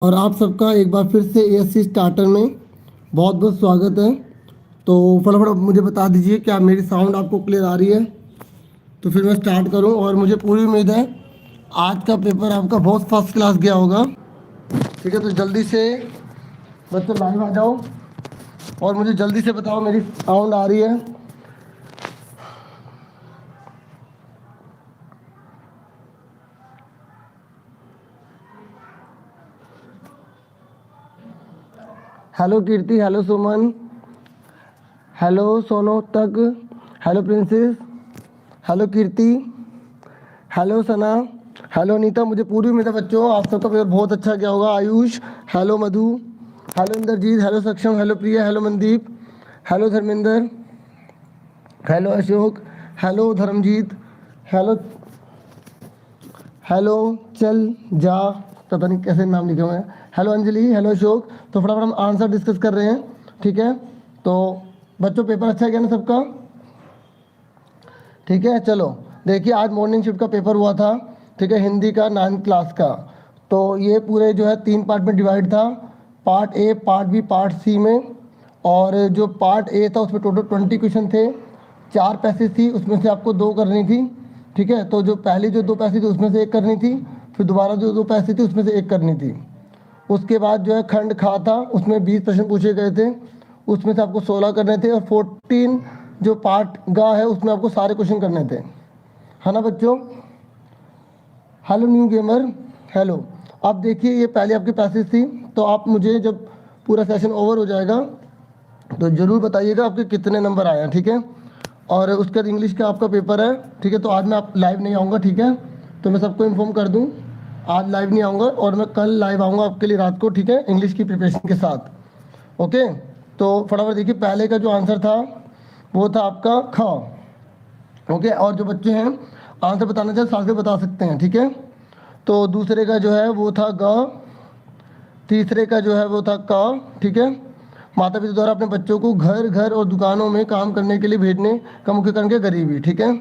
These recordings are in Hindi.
और आप सबका एक बार फिर से एएससी स्टार्टर में बहुत बहुत स्वागत है। तो फटाफट मुझे बता दीजिए क्या मेरी साउंड आपको क्लियर आ रही है, तो फिर मैं स्टार्ट करूं। और मुझे पूरी उम्मीद है आज का पेपर आपका बहुत फर्स्ट क्लास गया होगा। ठीक है, तो जल्दी से बच्चों लाइव आ जाओ और मुझे जल्दी से बताओ मेरी साउंड आ रही है। हेलो कीर्ति, हेलो सुमन, हेलो सोनो तक, हेलो प्रिंसेस, हेलो कीर्ति, हेलो सना, हेलो नीता। मुझे पूरी उम्मीद है बच्चों आप सबका पेपर बहुत अच्छा गया होगा। Ayush, hello Madhu, hello Indrajeet, hello Saksham, hello Priya, hello Mandeep, hello Dharmendra, hello Ashok, hello Dharamjeet, hello hello चल जा, पता नहीं कैसे नाम लिखे हुए हैं, हेलो अंजलि, हेलो अशोक। तो फटाफट हम आंसर डिस्कस कर रहे हैं। ठीक है, तो बच्चों पेपर अच्छा गया ना सबका? ठीक है, चलो देखिए आज मॉर्निंग शिफ्ट का पेपर हुआ था। ठीक है, हिंदी का 9th क्लास का। तो ये पूरे जो है 3 पार्ट में डिवाइड था, part A, part B, part C में। और जो पार्ट ए था उसमें टोटल 20 क्वेश्चन थे, 4 पैसेज थी, उसमें से आपको 2 करनी थी। ठीक है, तो जो पहली जो 2 पैसेज थी उसमें से 1 करनी थी, फिर दोबारा जो 2 पैसेज थी उसमें से 1 करनी थी। उसके बाद जो है खंड खा था, उसमें 20 प्रश्न पूछे गए थे, उसमें से आपको 16 करने थे। और 14 जो पार्ट गा है उसमें आपको सारे क्वेश्चन करने थे, है ना बच्चों? Hello new gamer, hello. अब देखिए ये पहले आपकी पैसेज थी, तो आप मुझे जब पूरा सेशन ओवर हो जाएगा तो ज़रूर बताइएगा आपके कितने नंबर आए हैं। ठीक है, और उसके बाद इंग्लिश का आपका पेपर है। ठीक है, तो आज मैं आप लाइव नहीं आऊँगा। ठीक है, तो मैं सबको इन्फॉर्म कर दूँ आज लाइव नहीं आऊँगा और मैं कल लाइव आऊँगा आपके लिए रात को। ठीक है, इंग्लिश की प्रिपरेशन के साथ। ओके, तो फटाफट देखिए पहले का जो आंसर था वो था आपका ख। ओके, और जो बच्चे हैं आंसर बताना चाहे साथ में बता सकते हैं। ठीक है, तो दूसरे का जो है वो था ग, तीसरे का जो है वो था क। ठीक है, माता पिता द्वारा अपने बच्चों को घर घर और दुकानों में काम करने के लिए भेजने का मुख्य कारण क्या? गरीबी। ठीक है,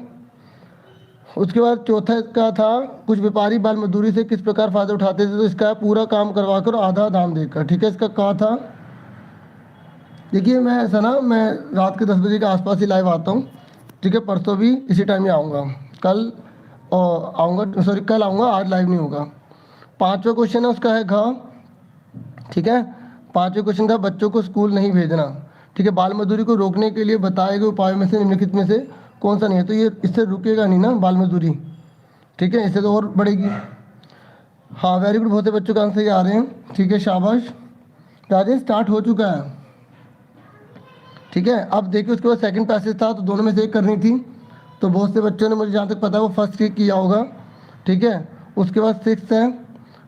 उसके बाद चौथा का था कुछ व्यापारी बाल मजदूरी से किस प्रकार फायदा उठाते थे, तो इसका पूरा काम करवाकर आधा दाम देकर। ठीक है, इसका का था। देखिए मैं ऐसा ना, मैं रात के 10 बजे के आसपास ही लाइव आता हूँ। ठीक है, परसों भी इसी टाइम ही आऊँगा, कल आऊँगा, सॉरी कल आऊँगा, आज लाइव नहीं होगा। 5वां क्वेश्चन है उसका है घ। ठीक है, 5वें क्वेश्चन था बच्चों को स्कूल नहीं भेजना। ठीक है, बाल मजदूरी को रोकने के लिए बताए गए उपायों में से निम्नलिखित में से कौन सा नहीं है? तो ये इससे रुकेगा नहीं ना बाल मजदूरी। ठीक है, इससे तो और बढ़ेगी। हाँ वेरी गुड, बहुत से बच्चों के आंसर ये आ रहे हैं। ठीक है, शाबाश। राजेश स्टार्ट हो चुका है। ठीक है, अब देखिए उसके बाद सेकंड पैसेज था, तो दोनों में से एक करनी थी। तो बहुत से बच्चों ने, मुझे जहाँ तक पता है, वो फर्स्ट ही किया होगा। ठीक है, उसके बाद 6th है,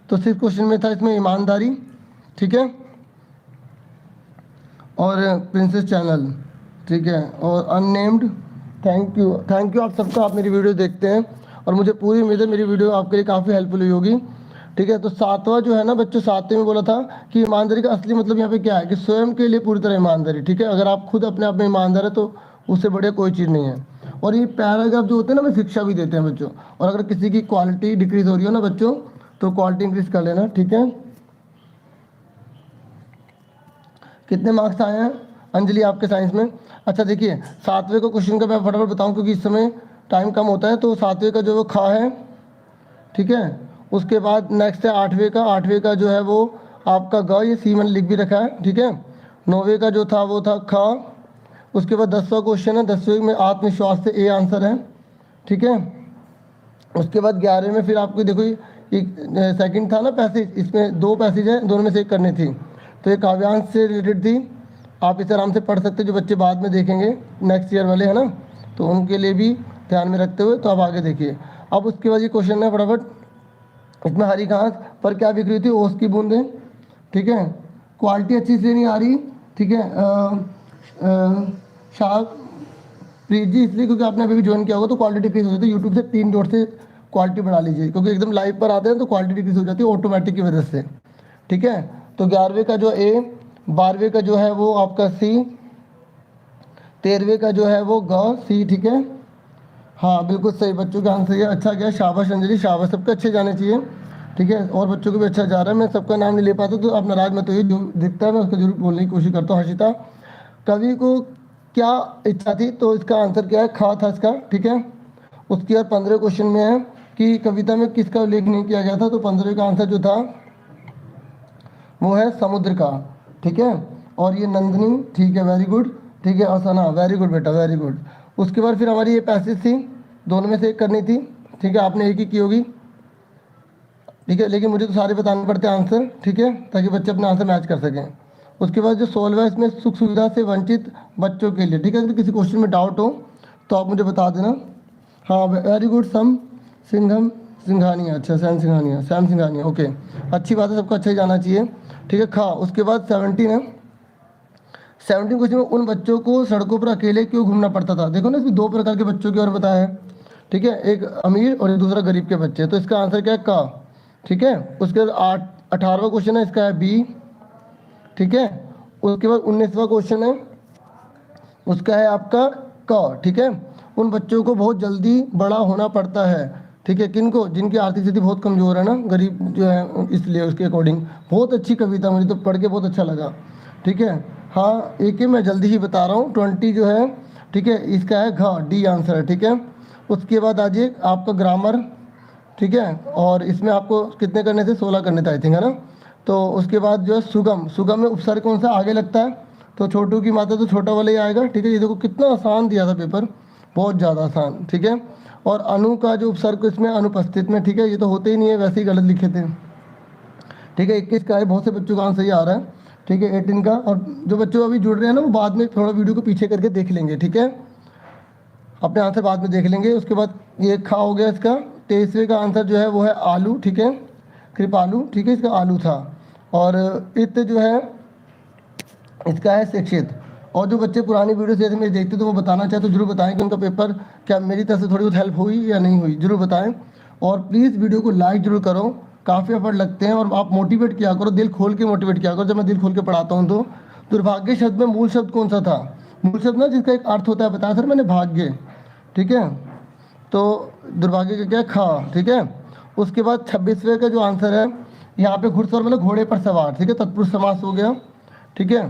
तो 6th क्वेश्चन में था इसमें ईमानदारी। ठीक है, और प्रिंसेस चैनल। ठीक है, और unnamed. Thank you, thank you आप सबका, आप मेरी वीडियो देखते हैं और मुझे पूरी उम्मीद है मेरी वीडियो आपके लिए काफ़ी हेल्पफुल हुई होगी। ठीक है, तो 7वां जो है ना बच्चों, 7वें में बोला था कि ईमानदारी का असली मतलब यहाँ पे क्या है कि स्वयं के लिए पूरी तरह ईमानदारी। ठीक है, अगर आप खुद अपने आप में ईमानदार है तो उससे बढ़िया कोई चीज़ नहीं है। और ये पैराग्राफ जो होते हैं ना, मैं शिक्षा भी देते हैं बच्चों। और अगर किसी की क्वालिटी डिक्रीज हो रही हो ना बच्चों, तो क्वालिटी इंक्रीज कर लेना। ठीक है, कितने मार्क्स आए हैं अंजलि आपके साइंस में? अच्छा देखिए 7वें को क्वेश्चन का मैं फटाफट बताऊं क्योंकि इस समय टाइम कम होता है। तो 7वें का जो वो खा है। ठीक है, उसके बाद नेक्स्ट है 8वें का। 8वें का जो है वो आपका ग, ये सी मैंने लिख भी रखा है। ठीक है, 9वें का जो था वो था ख। उसके बाद 10वां क्वेश्चन है, 10वें में आत्मविश्वास से ए आंसर है। ठीक है, उसके बाद 11वें में फिर आपको देखो ये सेकंड था ना पैसेज, इसमें 2 पैसेज हैं, दोनों में से एक करनी थी। तो ये काव्यांश से रिलेटेड थी, आप इसे आराम से पढ़ सकते, जो बच्चे बाद में देखेंगे नेक्स्ट ईयर वाले, है ना, तो उनके लिए भी ध्यान में रखते हुए। तो आप आगे देखिए। अब उसके बाद ये क्वेश्चन है फटाफट, इसमें हरी घास पर क्या बिक रही थी? ओस की बूंदें। ठीक है, क्वालिटी अच्छी से नहीं आ रही। ठीक है, शाह प्रीत जी, इसलिए क्योंकि आपने अभी भी ज्वाइन किया होगा तो क्वालिटी डिक्रीज हो जाती है। यूट्यूब से 3 डॉट से क्वालिटी बढ़ा लीजिए, क्योंकि एकदम लाइव पर आते हैं तो क्वालिटी डिक्रीज हो जाती है ऑटोमेटिक की वजह से। ठीक है, तो 11वें का जो ए, 12वें का जो है वो आपका सी, 13वें का जो है वो ग सी। ठीक है, हाँ बिल्कुल सही, बच्चों का आंसर ये अच्छा गया, शाबाश अंजलि, शाबाश, सबके अच्छे जाने चाहिए। ठीक है, और बच्चों को भी अच्छा जा रहा है। मैं सबका नाम नहीं ले पाता तो आप नाराज मत होइए, जो दिखता है मैं उसको जरूर बोलने की कोशिश करता हूँ। हर्षिता, कवि को क्या इच्छा थी? तो इसका आंसर क्या है? खा था इसका। ठीक है, उसके बाद 15 क्वेश्चन में है कि कविता में किसका उल्लेख नहीं किया गया था, तो 15 का आंसर जो था वो है समुद्र का। ठीक है, और ये नंदिनी, ठीक है, वेरी गुड। ठीक है, असना, वेरी गुड बेटा, वेरी गुड। उसके बाद फिर हमारी ये पैसेज थी, दोनों में से एक करनी थी। ठीक है, आपने एक ही की होगी। ठीक है, लेकिन मुझे तो सारे बताने पड़ते हैं आंसर। ठीक है, ताकि बच्चे अपना आंसर मैच कर सकें। उसके बाद जो 16 है इसमें सुख सुविधा से वंचित बच्चों के लिए। ठीक है, अगर किसी क्वेश्चन में डाउट हो तो आप मुझे बता देना। हाँ, वेरी गुड। सम सिंघम सिंघानिया, अच्छा Sam Singhania, Sam Singhania, okay, अच्छी बात है, सबको अच्छा ही जाना चाहिए। ठीक है, खा। उसके बाद 17 है। 17 क्वेश्चन में उन बच्चों को सड़कों पर अकेले क्यों घूमना पड़ता था? देखो ना, इसमें 2 प्रकार के बच्चों के और बताया है। ठीक है, एक अमीर और एक दूसरा गरीब के बच्चे। तो इसका आंसर क्या है? का। ठीक है, उसके बाद 18वां क्वेश्चन है, इसका है बी। ठीक है, उसके बाद 19वां क्वेश्चन है, उसका है आपका क। ठीक है, उन बच्चों को बहुत जल्दी बड़ा होना पड़ता है। ठीक है, किनको? जिनकी आर्थिक स्थिति बहुत कमज़ोर है ना, गरीब जो है, इसलिए उसके अकॉर्डिंग। बहुत अच्छी कविता, मुझे तो पढ़ के बहुत अच्छा लगा। ठीक है, हाँ, एक ही मैं जल्दी ही बता रहा हूँ। 20 जो है, ठीक है, इसका है घ, डी आंसर है। ठीक है, उसके बाद आ जाइए आपका ग्रामर। ठीक है, और इसमें आपको कितने करने थे? 16 करने थे आई थिंक, है ना। तो उसके बाद जो है सुगम, सुगम में उपसर्ग कौन सा आगे लगता है? तो छोटू की माता, तो छोटा वाला ही आएगा। ठीक है, ये देखो कितना आसान दिया था पेपर, बहुत ज़्यादा आसान। ठीक है, और अनु का जो उपसर्ग इसमें अनुपस्थित में। ठीक है, ये तो होते ही नहीं है, वैसे ही गलत लिखे थे। ठीक है, 21 का है, बहुत से बच्चों का आंसर ही आ रहा है। ठीक है, 18 का। और जो बच्चों अभी जुड़ रहे हैं ना, वो बाद में थोड़ा वीडियो को पीछे करके देख लेंगे। ठीक है, अपने आंसर बाद में देख लेंगे। उसके बाद ये खा हो गया इसका। 23वें का आंसर जो है वो है आलू। ठीक है, कृपालू। ठीक है, इसका आलू था। और इत जो है इसका है शिक्षित। और जो बच्चे पुरानी वीडियो जैसे मेरे देखते तो वो बताना चाहे तो जरूर बताएं कि उनका पेपर क्या मेरी तरफ से थोड़ी बहुत हेल्प हुई या नहीं हुई, जरूर बताएं। और प्लीज़ वीडियो को लाइक जरूर करो, काफ़ी एफर्ट लगते हैं। और आप मोटिवेट किया करो, दिल खोल के मोटिवेट किया करो। जब मैं दिल खोल के पढ़ाता हूँ तो दुर्भाग्य शब्द में मूल शब्द कौन सा था? मूल शब्द ना जिसका एक अर्थ होता है, बताया सर मैंने, भाग्य। ठीक है, तो दुर्भाग्य का क्या है? खा। ठीक है, उसके बाद 26वें का जो आंसर है, यहाँ पे घुड़सवार मतलब घोड़े पर सवार। ठीक है, तत्पुरुष समास हो गया। ठीक है,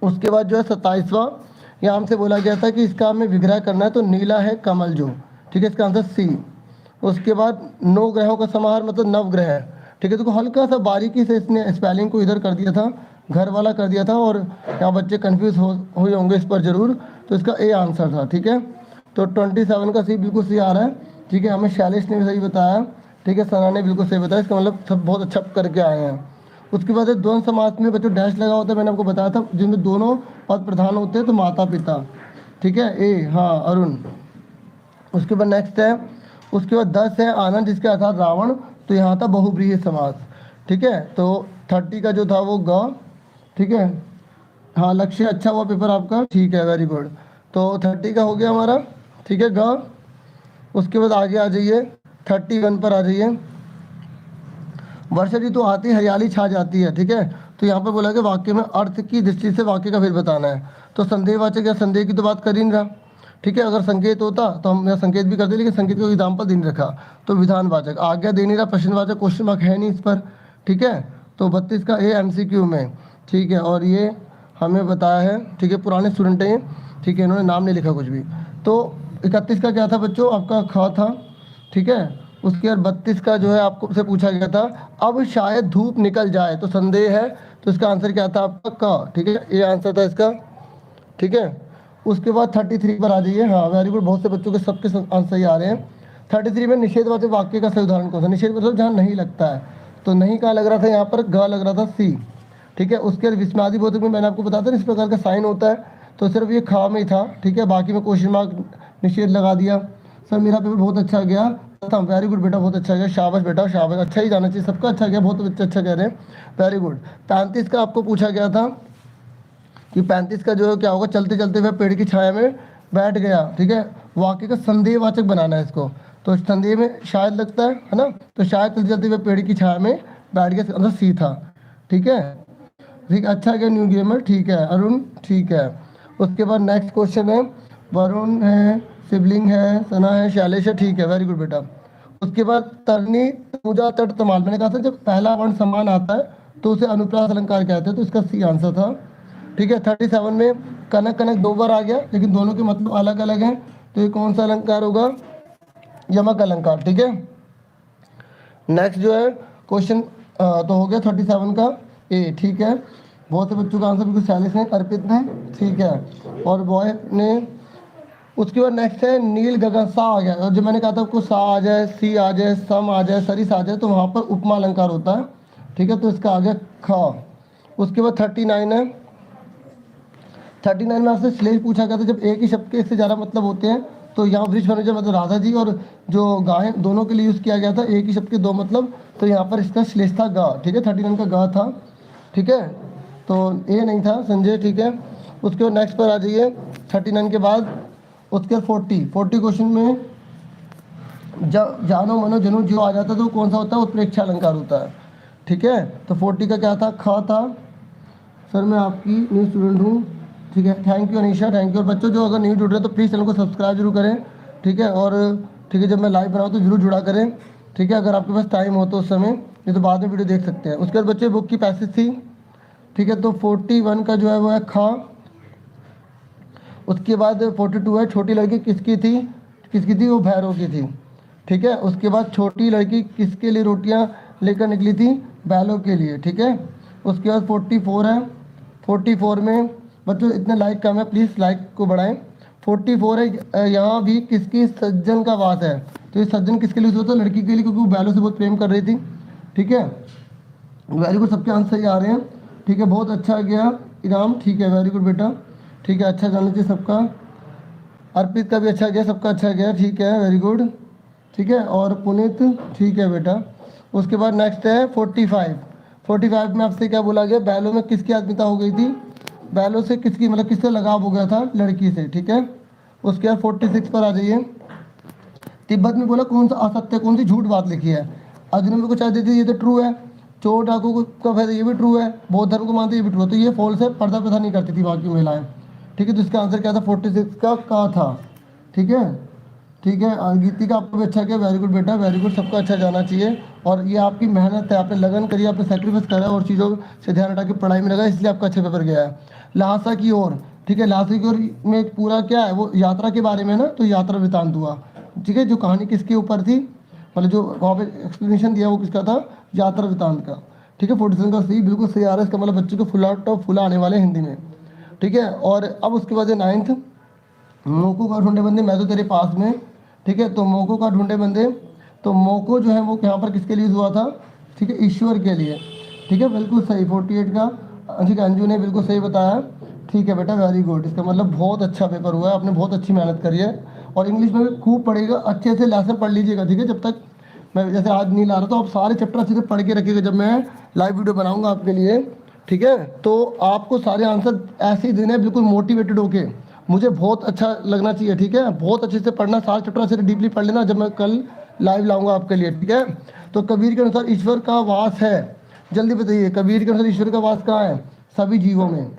उसके बाद जो है 27वां, यहाँ हमसे बोला गया था कि इसका हमें विग्रह करना है, तो नीला है कमल जो। ठीक है, इसका आंसर सी। उसके बाद 9 ग्रहों का समाहार मतलब नवग्रह। ठीक है, तो हल्का सा बारीकी से इसने स्पेलिंग को इधर कर दिया था, घर वाला कर दिया था, और यहाँ बच्चे कन्फ्यूज हुए होंगे इस पर जरूर। तो इसका ए आंसर था। ठीक है, तो 27 का सी बिल्कुल सही आ रहा है। ठीक है, हमें शैलेश ने भी सही बताया। ठीक है, सना ने बिल्कुल सही बताया, इसका मतलब सब बहुत अच्छा करके आए हैं। उसके बाद द्वंद्व समास में बच्चों डैश लगा होता है, मैंने आपको बताया था, जिनमें दोनों पद प्रधान होते हैं, तो माता पिता। ठीक है, ए, हाँ, अरुण। उसके बाद नेक्स्ट है, उसके बाद 10 है आनंद, जिसके अर्थात रावण। तो यहाँ था बहुब्रीहि समास। ठीक है, तो 30 का जो था वो ग। ठीक है, हाँ, लक्ष्य, अच्छा हुआ पेपर आपका। ठीक है, वेरी गुड। तो 30 का हो गया हमारा। ठीक है, ग। उसके बाद आगे आ जाइए, 31 पर आ जाइए। वर्षा ऋतु आती है हरियाली छा जाती है। ठीक है, तो यहाँ पर बोला कि वाक्य में अर्थ की दृष्टि से वाक्य का फिर बताना है। तो संदेहवाचक या संदेह की तो बात कर ही नहीं रहा। ठीक है, अगर संकेत होता तो हम यहाँ संकेत भी करते, लेकिन संकेत को एग्जाम्पल दे नहीं रखा। तो विधानवाचक, आज्ञा दे नहीं रहा, प्रश्नवाचक, क्वेश्चन मार्क है नहीं इस पर। ठीक है, तो 32 का ए MCQ में। ठीक है, और ये हमें बताया है। ठीक है, पुराने स्टूडेंट हैं ये। ठीक है, इन्होंने नाम नहीं लिखा कुछ भी। तो 31 का क्या था बच्चों? आपका ख था। ठीक है, उसके बाद 32 का जो है आपको से पूछा गया था, अब शायद धूप निकल जाए, तो संदेह है, तो इसका आंसर क्या था आपका? क। ठीक है, ये आंसर था इसका। ठीक है, उसके बाद 33 पर आ जाइए। हाँ, वेरी गुड, बहुत से बच्चों के सबके आंसर सही आ रहे हैं। 33 में निषेधवाचक वाक्य का सही उदाहरण कौन सा? निषेध मतलब जहाँ नहीं लगता है, तो नहीं कहाँ लग रहा था? यहाँ पर ग लग रहा था, सी। ठीक है, उसके बाद विस्मादि बोधक में मैंने आपको बताया था इस प्रकार का साइन होता है, तो सिर्फ ये खा में ही था। ठीक है, बाकी में क्वेश्चन मार्क निषेध लगा दिया। सर मेरा पेपर बहुत अच्छा गया। वेरी गुड बेटा, बहुत अच्छा गया, शाबाश बेटा, शाबाश, अच्छा ही जाना चाहिए, सबका अच्छा गया, बहुत बच्चे अच्छा कह रहे हैं, वेरी गुड। 35 का आपको पूछा गया था कि 35 का जो है क्या होगा? चलते चलते हुए पेड़ की छाया में बैठ गया। ठीक है, वाक्य का संदेहवाचक बनाना है इसको, तो संदेह में शायद लगता है ना, तो शायद चलते चलते हुए पेड़ की छाया में बैठ गया, अंदर सी था। ठीक है, ठीक, अच्छा गया न्यू गेमर। ठीक है अरुण, ठीक है। उसके बाद नेक्स्ट क्वेश्चन है, वरुण है, सिबलिंग है, सना है, शैलेश है। ठीक है, वेरी गुड बेटा। उसके बाद तरनी तमुजा तट तमाल, मैंने कहा था जब पहला वर्ण समान आता है तो उसे अनुप्रास अलंकार कहते हैं, तो इसका सी आंसर था। ठीक है, 37 में कनक कनक दो बार आ गया लेकिन दोनों के मतलब अलग अलग हैं, तो ये कौन सा अलंकार होगा, यमक अलंकार। ठीक है, नेक्स्ट जो है क्वेश्चन तो हो गया 37 का ए। ठीक है, बहुत से बच्चों का आंसर बिल्कुल 40 ने, अर्पित ने, ठीक है, और बॉय ने। उसके बाद नेक्स्ट है नील गगन, सा आ गया, और जो मैंने कहा था आपको सा आ जाए, सी आ जाए, सम आ जाए, सरिस आ जाए, तो वहाँ पर उपमा अलंकार होता है। ठीक है, तो इसका आ गया ख। उसके बाद 39 है, 39 में आपसे श्लेष पूछा गया था, जब एक ही शब्द के एक से ज़्यादा मतलब होते हैं तो यहाँ वृक्ष वनजा मतलब राधा जी और जो गाय दोनों के लिए यूज़ किया गया था, एक ही शब्द के दो मतलब, तो यहाँ पर इसका श्लेष था गा। ठीक है, 39 का गा था। ठीक है, तो ए नहीं था संजय। ठीक है, उसके बाद नेक्स्ट पर आ जाइए 39 के बाद। उसके बाद 40 क्वेश्चन में जब जानो मनो जनो जो आ जाता है तो कौन सा होता है, उत्प्रेक्षा अलंकार होता है। ठीक है, तो 40 का क्या था, ख था। सर मैं आपकी न्यू स्टूडेंट हूँ। ठीक है, thank you Anisha, thank you. और बच्चों जो अगर न्यू जुड़ रहे हैं तो प्लीज़ चैनल को सब्सक्राइब जरूर करें। ठीक है, और ठीक है जब मैं लाइव बनाऊँ तो जरूर जुड़ा करें। ठीक है, अगर आपके पास टाइम हो तो उस समय, नहीं तो बाद में वीडियो देख सकते हैं। उसके बाद बच्चे बुक की पैसेज थी। ठीक है, तो 41 का जो है वो है ख। उसके बाद 42 है, छोटी लड़की किसकी थी, वो भैरव की थी। ठीक है, उसके बाद छोटी लड़की किसके लिए रोटियां लेकर निकली थी, बैलों के लिए। ठीक है, उसके बाद 44 है, 44 में बच्चों इतने लाइक कम है, प्लीज़ लाइक को बढ़ाएं। 44 है, यहाँ भी किसकी, सज्जन का वास है, तो ये सज्जन किसके लिए होता है, लड़की के लिए, क्योंकि वो बैलों से बहुत प्रेम कर रही थी। ठीक है, वेरी गुड, सबके आंसर सही आ रहे हैं। ठीक है, बहुत अच्छा गया इनाम। ठीक है, वेरी गुड बेटा। ठीक है, अच्छा जाना चाहिए सबका। अर्पित का भी अच्छा गया, सबका अच्छा गया। ठीक है, वेरी गुड। ठीक है, और पुनीत, ठीक है बेटा। उसके बाद नेक्स्ट है 45 में आपसे क्या बोला गया, बैलों में किसकी आत्मीयता हो गई थी, बैलों से किसकी मतलब किससे लगाव हो गया था, लड़की से। ठीक है, उसके बाद 46 पर आ जाइए। तिब्बत में बोला कौन सा असत्य, कौन सी झूठ बात लिखी है। अर्जुन में कुछ देती ये तो ट्रू है, चोर डाकू का फायदा ये भी ट्रू है, बौद्ध धर्म को मानते ये भी ट्रू है, तो ये फॉल्स है, पर्दा प्रथा नहीं करती थी बाकी महिलाएं। ठीक है, तो इसका आंसर क्या था, 46 का था। ठीक है, ठीक है, गीति का आपको भी अच्छा किया, वेरी गुड बेटा, वेरी गुड, सबका अच्छा जाना चाहिए। और ये आपकी मेहनत है, आपने लगन करी, आपने सेक्रीफाइस करा और चीज़ों से ध्यान हटा के पढ़ाई में लगा, इसलिए आपका अच्छा पेपर गया है। लहासा की ओर, ठीक है, लहासा की ओर में पूरा क्या है, वो यात्रा के बारे में ना, तो यात्रा वृतांत हुआ। ठीक है, जो कहानी किसके ऊपर थी, मतलब जो वहाँ पे एक्सप्लेनेशन दिया वो किसका था, यात्रा वृतांत का। ठीक है, 47 का सी बिल्कुल सही आ रहा है, इसका मतलब बच्चों को फुल आउट ऑफ फुल आने वाले हिंदी में। ठीक है, और अब उसके बाद 9th, मोको का ढूंढे बंदे मैं तो तेरे पास में। ठीक है, तो मोको का ढूंढे बंदे, तो मोको जो है वो यहाँ पर किसके लिए हुआ था, ठीक है, ईश्वर के लिए। ठीक है, बिल्कुल सही, 48 का। ठीक है, अंजू ने बिल्कुल सही बताया। ठीक है बेटा, वेरी गुड, इसका मतलब बहुत अच्छा पेपर हुआ है, आपने बहुत अच्छी मेहनत करी है। और इंग्लिश में भी खूब पढ़ेगा, अच्छे से लेसन पढ़ लीजिएगा। ठीक है, जब तक मैं जैसे आज नहीं ला रहा तो आप सारे चैप्टर अच्छे से पढ़ के रखिएगा, जब मैं लाइव वीडियो बनाऊंगा आपके लिए। ठीक है, तो आपको सारे आंसर ऐसे ही देने, बिल्कुल मोटिवेटेड होके, मुझे बहुत अच्छा लगना चाहिए। ठीक है, बहुत अच्छे से पढ़ना, सारे चैप्टर अच्छे से डीपली पढ़ लेना, जब मैं कल लाइव लाऊंगा आपके लिए। ठीक है, तो कबीर के अनुसार ईश्वर का वास है, जल्दी बताइए, कबीर के अनुसार ईश्वर का वास कहाँ है, सभी जीवों में।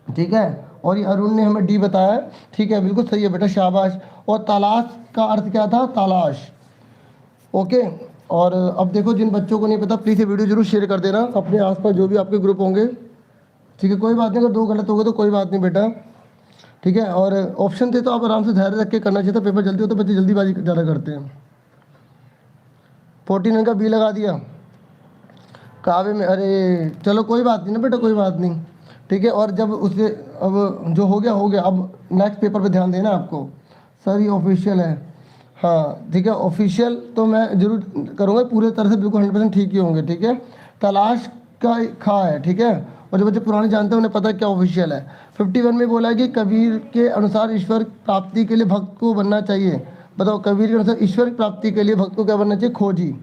ठीक है, और ये अरुण ने हमें डी बताया। ठीक है, बिल्कुल सही है बेटा, शाबाश। और तलाश का अर्थ क्या था, तलाश। ओके, और अब देखो जिन बच्चों को नहीं पता प्लीज़ ये वीडियो जरूर शेयर कर देना अपने आसपास जो भी आपके ग्रुप होंगे। ठीक है, कोई बात नहीं, अगर 2 गलत हो गए तो कोई बात नहीं बेटा। ठीक है, और ऑप्शन थे तो आप आराम से धैर्य रख के करना चाहिए था, पेपर जल्दी होता, बच्चे जल्दीबाजी ज़्यादा करते हैं। 49 का बी लगा दिया काव्य में, अरे चलो कोई बात नहीं ना बेटा, कोई बात नहीं। ठीक है, और जब उससे अब जो हो गया, अब नेक्स्ट पेपर पे ध्यान देना आपको। सर ये ऑफिशियल है, हाँ ठीक है, ऑफिशियल तो मैं जरूर करूँगा, पूरे तरह से बिल्कुल 100% ठीक ही होंगे। ठीक है, तलाश का खा है। ठीक है, और जो बच्चे पुराने जानते हैं उन्हें पता है क्या ऑफिशियल है। 51 में बोला है कि कबीर के अनुसार ईश्वर प्राप्ति के लिए भक्त को बनना चाहिए। बताओ, कबीर के अनुसार ईश्वर प्राप्ति के लिए भक्त को क्या बनना चाहिए, खोजी।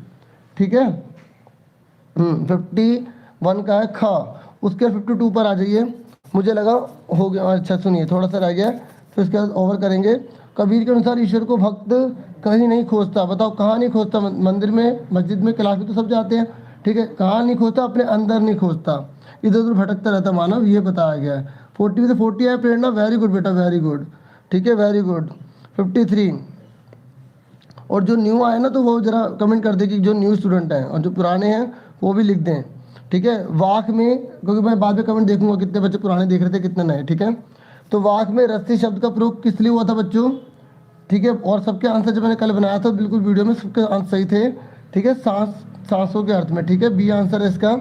ठीक है, 51 का है खा। उसके बाद 52 पर आ जाइए, मुझे लगा हो गया, अच्छा सुनिए थोड़ा सा रह गया, फिर उसके बाद ओवर करेंगे। कबीर के अनुसार ईश्वर को भक्त कहीं नहीं खोजता। बताओ कहाँ नहीं खोजता, मंदिर में, मस्जिद में, क्लास में तो सब जाते हैं। ठीक है, कहाँ नहीं खोजता, अपने अंदर नहीं खोजता, इधर उधर भटकता रहता मानव, ये बताया गया है। 40 में से 40 है प्रेरणा, वेरी गुड बेटा, वेरी गुड। ठीक है, वेरी गुड। 53 और जो न्यू आए ना तो वो ज़रा कमेंट कर दे कि जो न्यू स्टूडेंट हैं, और जो पुराने हैं वो भी लिख दें, ठीक है। वाक में, क्योंकि मैं बाद में कमेंट देखूंगा कितने बच्चे पुराने देख रहे थे कितने नए, ठीक है। तो वाक में रस्सी शब्द का प्रयोग किस लिए हुआ था बच्चों, ठीक है। और सबके आंसर जो मैंने कल बनाया था बिल्कुल वीडियो में सबके आंसर सही थे, ठीक है, सांसों के अर्थ में, ठीक है, बी आंसर है इसका।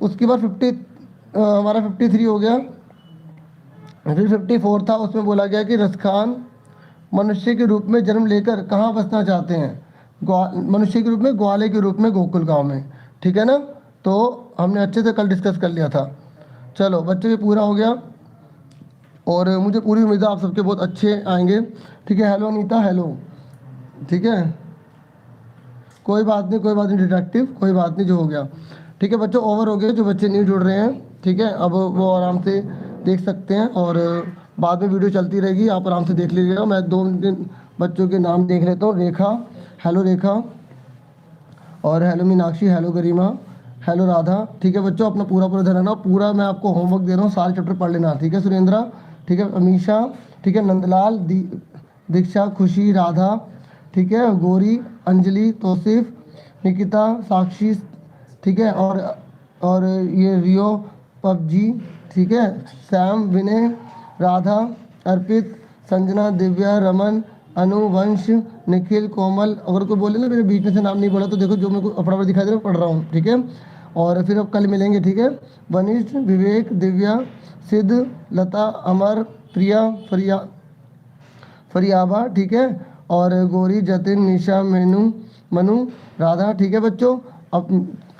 उसके बाद हमारा 53 हो गया। फिर 54 था, उसमें बोला गया कि रसखान मनुष्य के रूप में जन्म लेकर कहाँ बसना चाहते हैं, मनुष्य के रूप में ग्वाले के रूप में गोकुल गांव में, ठीक है ना। तो हमने अच्छे से कल डिस्कस कर लिया था। चलो बच्चों ये पूरा हो गया, और मुझे पूरी उम्मीद है आप सबके बहुत अच्छे आएंगे, ठीक है। हेलो अनीता, हेलो, ठीक है, कोई बात नहीं, कोई बात नहीं डिटेक्टिव, कोई बात नहीं, जो हो गया, ठीक है बच्चों। ओवर हो गए, जो बच्चे नहीं जुड़ रहे हैं, ठीक है, अब वो आराम से देख सकते हैं, और बाद में वीडियो चलती रहेगी, आप आराम से देख लीजिएगा। मैं 2 बच्चों के नाम देख लेता हूँ। रेखा, हेलो रेखा, और हेलो मीनाक्षी, हेलो गरिमा, हेलो राधा, ठीक है बच्चों। अपना पूरा ध्यान रखना, पूरा मैं आपको होमवर्क दे रहा हूँ, सारे चैप्टर पढ़ लेना, ठीक है। सुरेंद्रा, ठीक है, अमीशा, ठीक है, नंदलाल, दीक्षा, खुशी, राधा, ठीक है, गौरी, अंजलि, तौसीफ, निकिता, साक्षी, ठीक है, और ये रियो, पबजी, ठीक है, सैम, विनय, राधा, अर्पित, संजना, दिव्या, रमन, अनु, वंश, निखिल, कोमल। अगर कोई बोले ना मेरे बीच में से नाम नहीं बोला तो देखो जो मेरे को फटाफट दिखाई दे रहा पढ़ रहा हूँ, ठीक है। और फिर अब कल मिलेंगे, ठीक है। वनिष्ठ, विवेक, दिव्या, सिद्ध, लता, अमर, प्रिया, फरियाबा, ठीक है, और गौरी, जतिन, निशा, मनु, राधा, ठीक है बच्चों। अब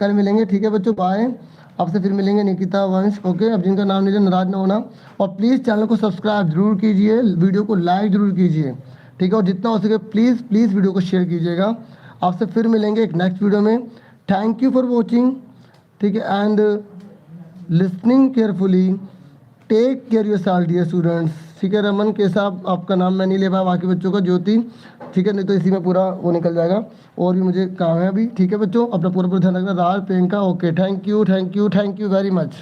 कल मिलेंगे, ठीक है बच्चों, बाय। आपसे फिर मिलेंगे निकिता, वंश, ओके। अब जिनका नाम नहीं नाराज ना होना, और प्लीज़ चैनल को सब्सक्राइब जरूर कीजिए, वीडियो को लाइक जरूर कीजिए, ठीक है, और जितना हो सके प्लीज़ वीडियो को शेयर कीजिएगा। आपसे फिर मिलेंगे एक नेक्स्ट वीडियो में। थैंक यू फॉर वॉचिंग, ठीक है, and listening carefully. Take care yourself dear students, ठीक है। रमन के साथ आपका नाम मैं नहीं ले पाया, बाकी बच्चों का, ज्योति, ठीक है, नहीं तो इसी में पूरा वो निकल जाएगा, और भी मुझे काम है अभी, ठीक है बच्चों। अपना पूरा ध्यान रखना। Raj, Priyanka, okay, thank you very much.